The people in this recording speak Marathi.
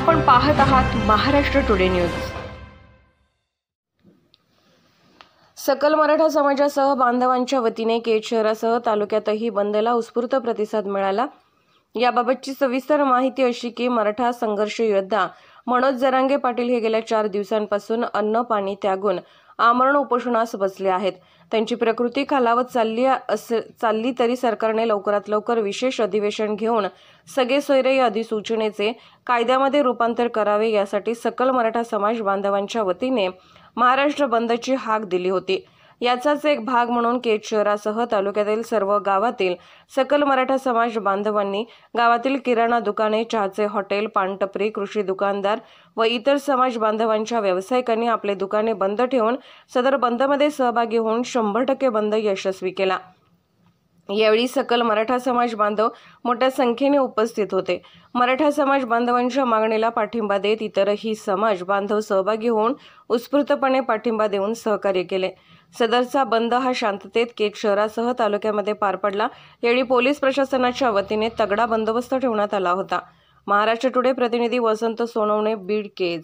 आपण पाहत आहात महाराष्ट्र टुडे न्यूज। सकल मराठा समाजासह बांधवांच्या वतीने केज शहरासह तालुक्यातही बंदला उत्स्फूर्त प्रतिसाद मिळाला। याबाबतची सविस्तर माहिती अशी की मराठा संघर्ष योद्धा मनोज जरांगे पाटील हे गेल्या 4 दिवसांपासून अन्न पाणी त्यागून आमरण उपोषणास बसले आहेत। त्यांची प्रकृती खालावत चालली तरी सरकारने लवकरात लवकर विशेष अधिवेशन घेऊन सगळे सोयरे या अधिसूचनेचे कायद्यामध्ये रूपांतर करावे यासाठी सकल मराठा समाज बांधवांच्या वतीने महाराष्ट्र बंदची हाक दिली होती। याचाच एक भाग म्हणून केज शहरासह तालुक्यातील सर्व गावातील सकल मराठा समाज बांधवांनी गावातील किराणा दुकाने, चहाचे हॉटेल, पानटपरी, कृषी दुकानदार व इतर समाज बांधवांच्या व्यावसायिकांनी आपले दुकाने बंद ठेवून सदर बंदमध्ये सहभागी होऊन 100% बंद यशस्वी केला। यावेळी सकल मराठा समाज बांधव मोठ्या संख्येने उपस्थित होते। मराठा समाज बांधवांच्या मागणीला पाठिंबा देत इतरही समाज बांधव सहभागी होऊन उत्स्फूर्तपणे पाठिंबा देऊन सहकार्य केले। सदरचा बंद हा शांततेत केज शहरासह तालुक्यामध्ये पार पडला। यावेळी पोलीस प्रशासनाच्या वतीने तगडा बंदोबस्त ठेवण्यात आला होता। महाराष्ट्र टुडे प्रतिनिधी वसंत सोनवणे, बीड, केज।